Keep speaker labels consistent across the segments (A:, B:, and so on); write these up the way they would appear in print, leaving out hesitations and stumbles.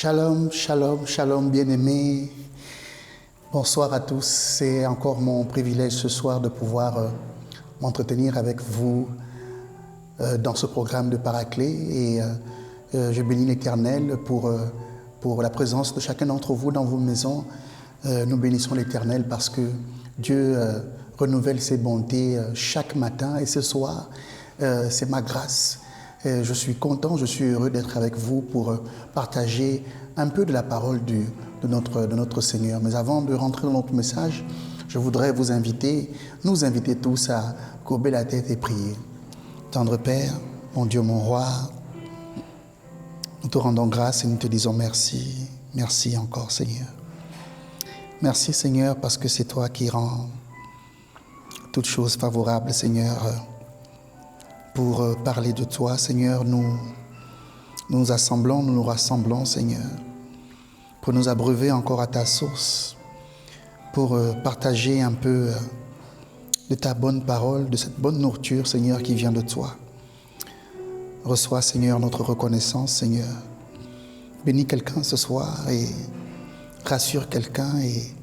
A: Shalom, shalom, shalom, bien-aimés. Bonsoir à tous. C'est encore mon privilège ce soir de pouvoir m'entretenir avec vous dans ce programme de Paraclet. Et je bénis l'Éternel pour la présence de chacun d'entre vous dans vos maisons. Nous bénissons l'Éternel parce que Dieu renouvelle ses bontés chaque matin. Et ce soir, c'est ma grâce. Je suis content, je suis heureux d'être avec vous pour partager un peu de la parole de notre Seigneur. Mais avant de rentrer dans notre message, je voudrais nous inviter tous à courber la tête et prier. Tendre Père, mon Dieu, mon Roi, nous te rendons grâce et nous te disons merci. Merci encore, Seigneur. Merci, Seigneur, parce que c'est toi qui rends toutes choses favorables, Seigneur. Pour parler de toi, Seigneur, nous nous rassemblons, Seigneur, pour nous abreuver encore à ta source, pour partager un peu de ta bonne parole, de cette bonne nourriture, Seigneur, qui vient de toi. Reçois, Seigneur, notre reconnaissance, Seigneur. Bénis quelqu'un ce soir et rassure quelqu'un et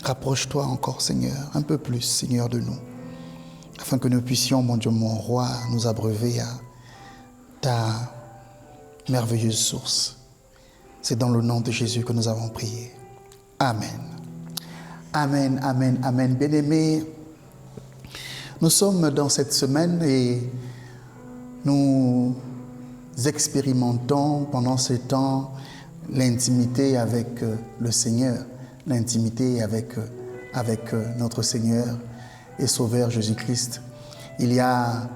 A: rapproche-toi encore, Seigneur, un peu plus, Seigneur, de nous. Afin que nous puissions, mon Dieu, mon Roi, nous abreuver à ta merveilleuse source. C'est dans le nom de Jésus que nous avons prié. Amen. Amen, amen, amen. Bien-aimés, nous sommes dans cette semaine et nous expérimentons pendant ce temps l'intimité avec le Seigneur, l'intimité avec notre Seigneur et Sauveur Jésus-Christ. Il y a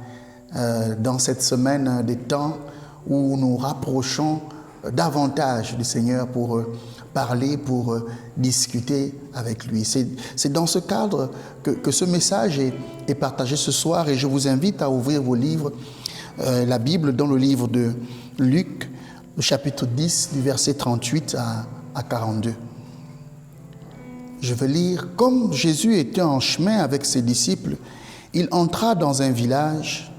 A: dans cette semaine des temps où nous rapprochons davantage du Seigneur pour parler, pour discuter avec lui. C'est dans ce cadre que ce message est partagé ce soir et je vous invite à ouvrir vos livres, la Bible dans le livre de Luc, le chapitre 10, du verset 38 à 42. Je vais lire. Comme Jésus était en chemin avec ses disciples, il entra dans un village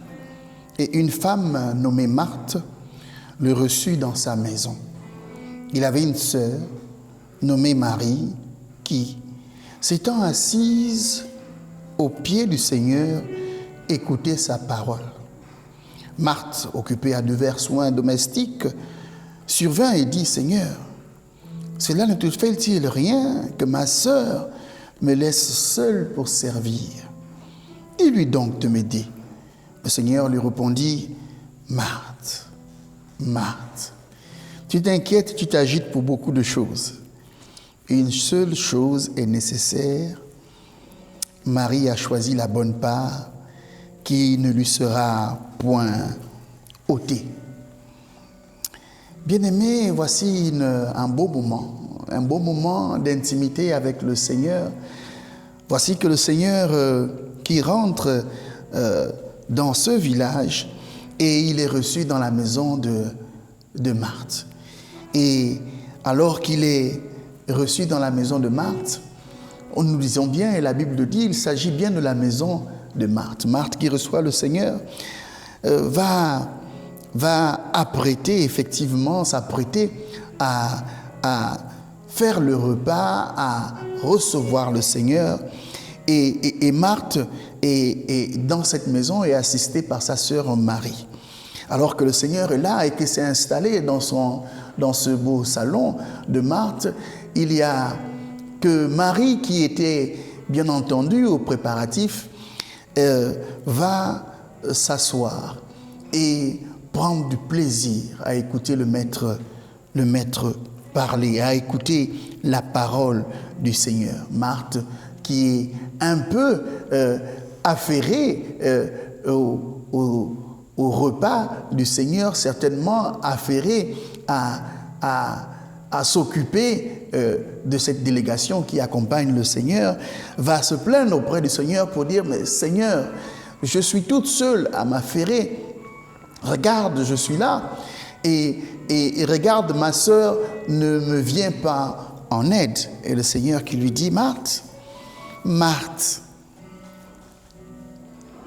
A: et une femme nommée Marthe le reçut dans sa maison. Il avait une sœur nommée Marie qui, s'étant assise aux pieds du Seigneur, écoutait sa parole. Marthe, occupée à divers soins domestiques, survint et dit: Seigneur, cela ne te fait-il rien que ma sœur me laisse seule pour servir? Dis-lui donc de m'aider. Le Seigneur lui répondit: Marthe, Marthe, tu t'inquiètes, tu t'agites pour beaucoup de choses. Une seule chose est nécessaire. Marie a choisi la bonne part qui ne lui sera point ôtée. Bien-aimés, voici un beau moment d'intimité avec le Seigneur. Voici que le Seigneur qui rentre dans ce village et il est reçu dans la maison de Marthe. Et alors qu'il est reçu dans la maison de Marthe, nous disons bien, et la Bible le dit, il s'agit bien de la maison de Marthe. Marthe qui reçoit le Seigneur va s'apprêter à faire le repas, à recevoir le Seigneur. Et Marthe est dans cette maison et assistée par sa sœur Marie. Alors que le Seigneur est là et qu'il s'est installé dans ce beau salon de Marthe, il y a que Marie qui était bien entendu aux préparatifs va s'asseoir et prendre du plaisir à écouter le maître parler, à écouter la parole du Seigneur. Marthe qui est un peu affairée au repas du Seigneur, certainement affairée à s'occuper de cette délégation qui accompagne le Seigneur, va se plaindre auprès du Seigneur pour dire: mais Seigneur, je suis toute seule à m'affairer. Regarde, je suis là et regarde, ma sœur ne me vient pas en aide. Et le Seigneur qui lui dit: Marthe, Marthe,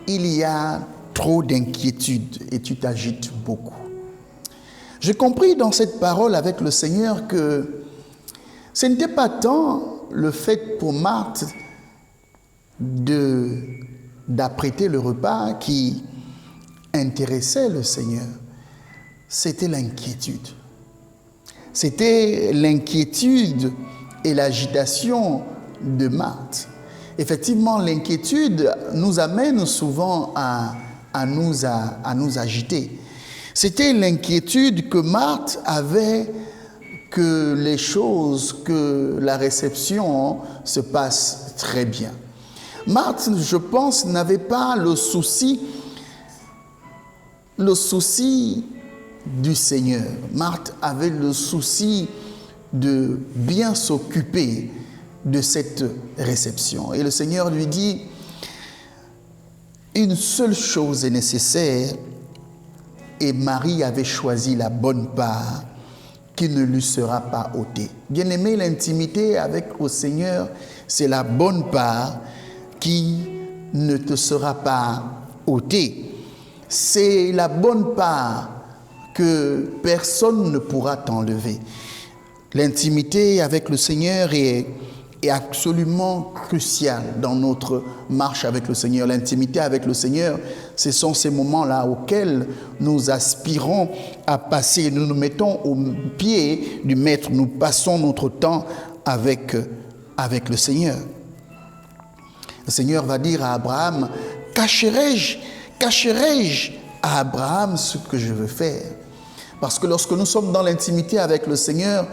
A: il y a trop d'inquiétude et tu t'agites beaucoup. J'ai compris dans cette parole avec le Seigneur que ce n'était pas tant le fait pour Marthe d'apprêter le repas qui intéressait le Seigneur, c'était l'inquiétude. C'était l'inquiétude et l'agitation de Marthe. Effectivement, l'inquiétude nous amène souvent à nous agiter. C'était l'inquiétude que Marthe avait que les choses, que la réception se passe très bien. Marthe, je pense, n'avait pas le souci du Seigneur. Marthe avait le souci de bien s'occuper de cette réception. Et le Seigneur lui dit, une seule chose est nécessaire, et Marie avait choisi la bonne part qui ne lui sera pas ôtée. Bien-aimé, l'intimité avec le Seigneur, c'est la bonne part qui ne te sera pas ôtée. C'est la bonne part que personne ne pourra t'enlever. L'intimité avec le Seigneur est absolument cruciale dans notre marche avec le Seigneur. L'intimité avec le Seigneur, ce sont ces moments-là auxquels nous aspirons à passer. Nous nous mettons au pied du Maître, nous passons notre temps avec le Seigneur. Le Seigneur va dire à Abraham, cacherai-je à Abraham ce que je veux faire? Parce que lorsque nous sommes dans l'intimité avec le Seigneur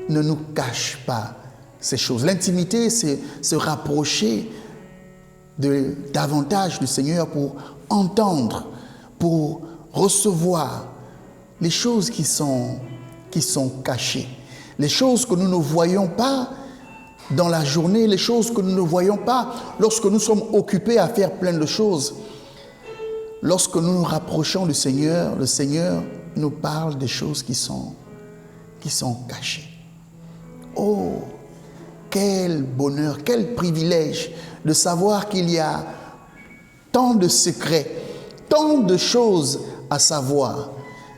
A: ne nous cache pas ces choses. L'intimité, c'est se rapprocher davantage du Seigneur pour entendre, pour recevoir les choses qui sont cachées. Les choses que nous ne voyons pas dans la journée, les choses que nous ne voyons pas lorsque nous sommes occupés à faire plein de choses. Lorsque nous nous rapprochons du Seigneur, le Seigneur nous parle des choses qui sont cachées. Oh, quel bonheur, quel privilège de savoir qu'il y a tant de secrets, tant de choses à savoir.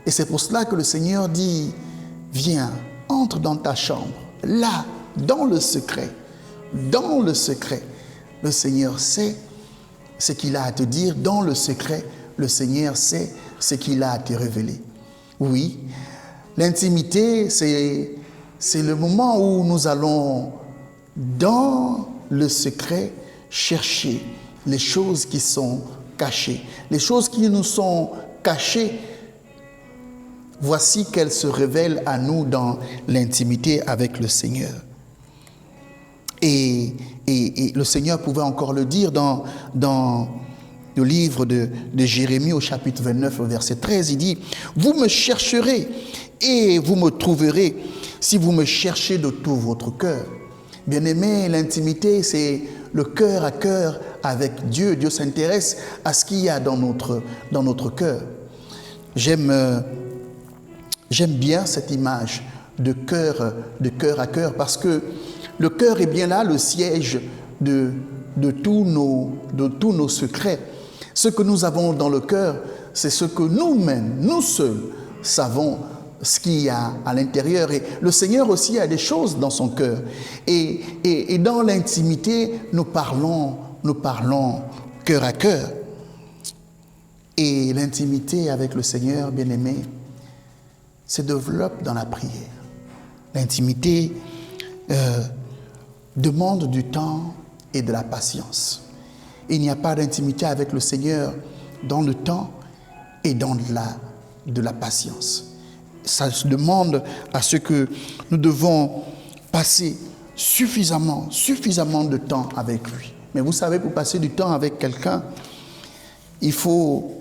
A: Et c'est pour cela que le Seigneur dit, viens, entre dans ta chambre, là, dans le secret, le Seigneur sait ce qu'il a à te dire. Dans le secret, le Seigneur sait ce qu'il a à te révéler. Oui, l'intimité, c'est le moment où nous allons, dans le secret, chercher les choses qui sont cachées. Les choses qui nous sont cachées, voici qu'elles se révèlent à nous dans l'intimité avec le Seigneur. Et le Seigneur pouvait encore le dire dans le livre de Jérémie au chapitre 29, au verset 13, il dit « Vous me chercherez et vous me trouverez si vous me cherchez de tout votre cœur. » Bien-aimé, l'intimité, c'est le cœur à cœur avec Dieu. Dieu s'intéresse à ce qu'il y a dans notre cœur. J'aime bien cette image de cœur à cœur parce que le cœur est bien là, le siège de tous nos secrets. Ce que nous avons dans le cœur, c'est ce que nous-mêmes, nous seuls, savons ce qu'il y a à l'intérieur. Et le Seigneur aussi a des choses dans son cœur. Et dans l'intimité, nous parlons cœur à cœur. Et l'intimité avec le Seigneur, bien-aimé, se développe dans la prière. L'intimité demande du temps et de la patience. Il n'y a pas d'intimité avec le Seigneur dans le temps et dans de la patience. Ça se demande à ce que nous devons passer suffisamment de temps avec lui. Mais vous savez, pour passer du temps avec quelqu'un, il faut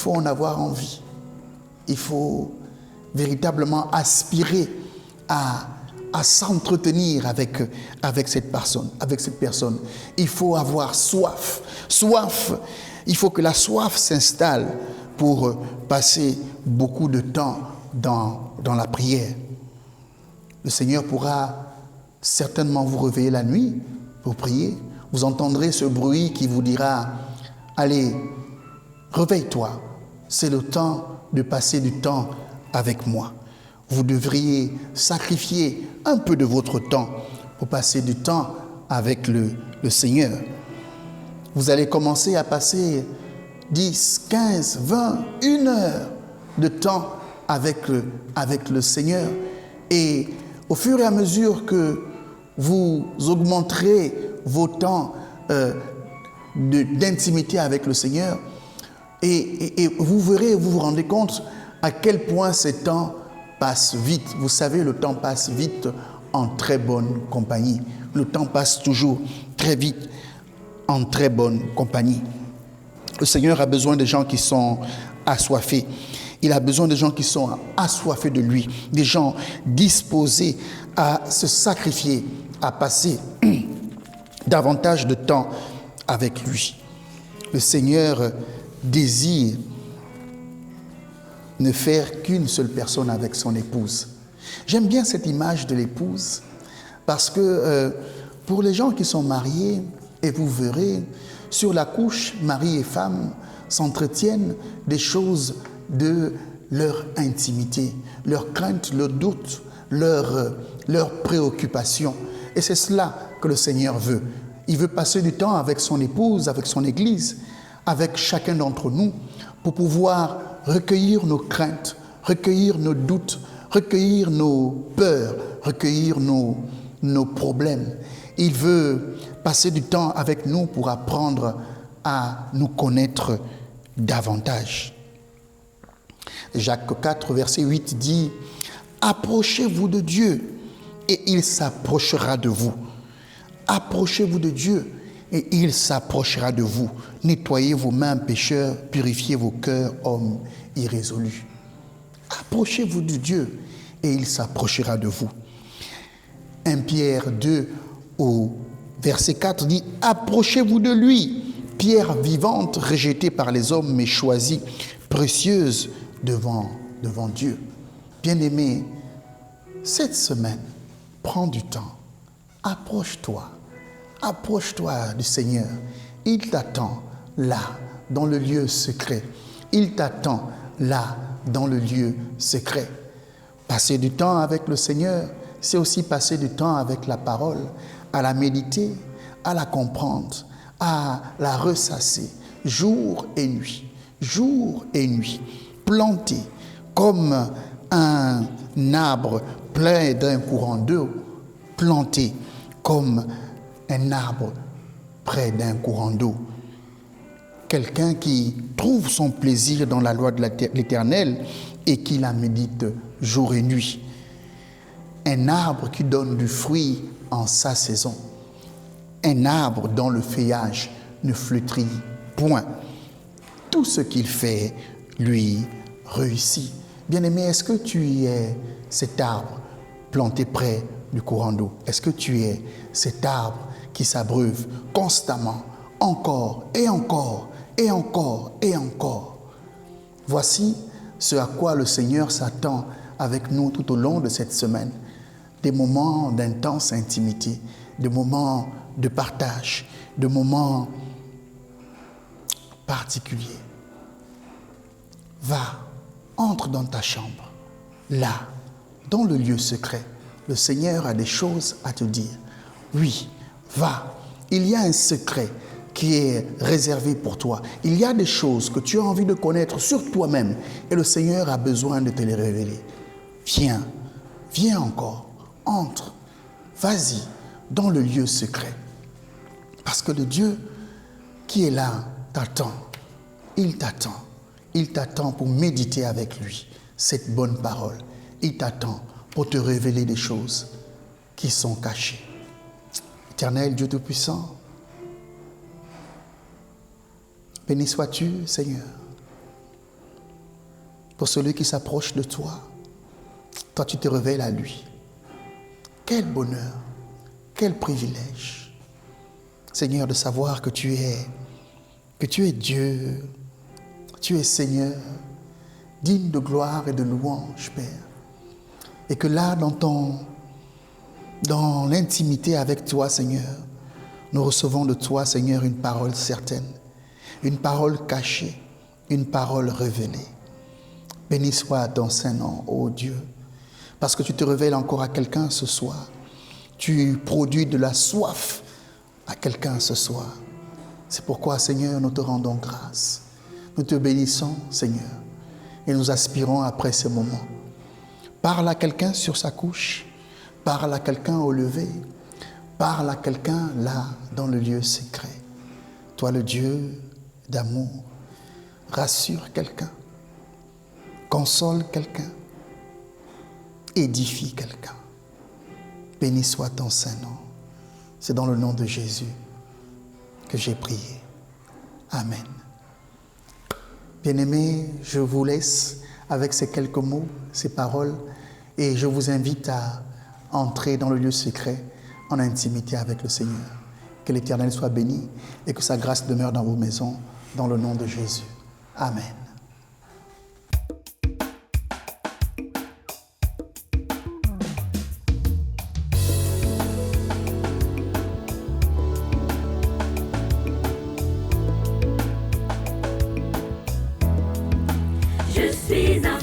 A: en avoir envie. Il faut véritablement aspirer à s'entretenir avec cette personne. Il faut avoir soif. Il faut que la soif s'installe pour passer beaucoup de temps dans la prière. Le Seigneur pourra certainement vous réveiller la nuit pour prier. Vous entendrez ce bruit qui vous dira « Allez, réveille-toi, c'est le temps de passer du temps avec moi. Vous devriez sacrifier un peu de votre temps pour passer du temps avec le Seigneur. Vous allez commencer à passer 10, 15, 20, 1 heure de temps avec le Seigneur. Et au fur et à mesure que vous augmenterez vos temps d'intimité avec le Seigneur, et vous verrez, vous vous rendez compte à quel point ces temps passent vite. Vous savez, le temps passe vite en très bonne compagnie. Le temps passe toujours très vite en très bonne compagnie. Le Seigneur a besoin de gens qui sont assoiffés. Il a besoin de gens qui sont assoiffés de lui, des gens disposés à se sacrifier, à passer davantage de temps avec lui. Le Seigneur désire ne faire qu'une seule personne avec son épouse. J'aime bien cette image de l'épouse parce que pour les gens qui sont mariés, et vous verrez, sur la couche, mari et femme s'entretiennent des choses de leur intimité, leurs craintes, leurs doutes, leurs préoccupations. Et c'est cela que le Seigneur veut. Il veut passer du temps avec son épouse, avec son Église, avec chacun d'entre nous, pour pouvoir recueillir nos craintes, recueillir nos doutes, recueillir nos peurs, recueillir nos problèmes. Il veut passer du temps avec nous pour apprendre à nous connaître davantage. Jacques 4, verset 8 dit « Approchez-vous de Dieu et il s'approchera de vous. Approchez-vous de Dieu et il s'approchera de vous. Nettoyez vos mains, pécheurs, purifiez vos cœurs, hommes irrésolus. » Approchez-vous de Dieu et il s'approchera de vous. 1 Pierre 2 au verset 4 dit « Approchez-vous de lui, pierre vivante rejetée par les hommes mais choisie, précieuse devant Dieu. » Bien-aimé, cette semaine, prends du temps, approche-toi du Seigneur. Il t'attend là, dans le lieu secret. Il t'attend là, dans le lieu secret. Passer du temps avec le Seigneur, c'est aussi passer du temps avec la parole, à la méditer, à la comprendre, à la ressasser, jour et nuit, planté comme un arbre plein d'un courant d'eau, planté comme un arbre près d'un courant d'eau. Quelqu'un qui trouve son plaisir dans la loi de l'Éternel et qui la médite jour et nuit. Un arbre qui donne du fruit en sa saison. Un arbre dont le feuillage ne flétrit point. Tout ce qu'il fait lui réussit. Bien-aimé, est-ce que tu es cet arbre planté près du courant d'eau? Est-ce que tu es cet arbre qui s'abreuve constamment, encore et encore et encore et encore? Voici ce à quoi le Seigneur s'attend avec nous tout au long de cette semaine. Des moments d'intense intimité, des moments de partage, des moments particuliers. Va, entre dans ta chambre, là, dans le lieu secret. Le Seigneur a des choses à te dire. Oui, va. Il y a un secret qui est réservé pour toi. Il y a des choses que tu as envie de connaître sur toi-même et le Seigneur a besoin de te les révéler. Viens encore. Entre, vas-y dans le lieu secret. Parce que le Dieu qui est là t'attend. Il t'attend. Il t'attend pour méditer avec lui cette bonne parole. Il t'attend pour te révéler des choses qui sont cachées. Éternel Dieu Tout-Puissant, béni sois-tu, Seigneur, pour celui qui s'approche de toi. Toi, tu te révèles à lui. Quel bonheur, quel privilège, Seigneur, de savoir que tu es Dieu, tu es Seigneur, digne de gloire et de louange, Père. Et que là, dans l'intimité avec toi, Seigneur, nous recevons de toi, Seigneur, une parole certaine, une parole cachée, une parole révélée. Béni soit ton Saint-Nom, ô Dieu, parce que tu te révèles encore à quelqu'un ce soir. Tu produis de la soif à quelqu'un ce soir. C'est pourquoi, Seigneur, nous te rendons grâce. Nous te bénissons, Seigneur, et nous aspirons après ce moment. Parle à quelqu'un sur sa couche, parle à quelqu'un au lever, parle à quelqu'un là, dans le lieu secret. Toi, le Dieu d'amour, rassure quelqu'un, console quelqu'un, édifie quelqu'un. Béni soit ton Saint-Nom. C'est dans le nom de Jésus que j'ai prié. Amen. Bien-aimés, je vous laisse avec ces quelques mots, ces paroles, et je vous invite à entrer dans le lieu secret en intimité avec le Seigneur. Que l'Éternel soit béni et que sa grâce demeure dans vos maisons, dans le nom de Jésus. Amen.
B: Je suis un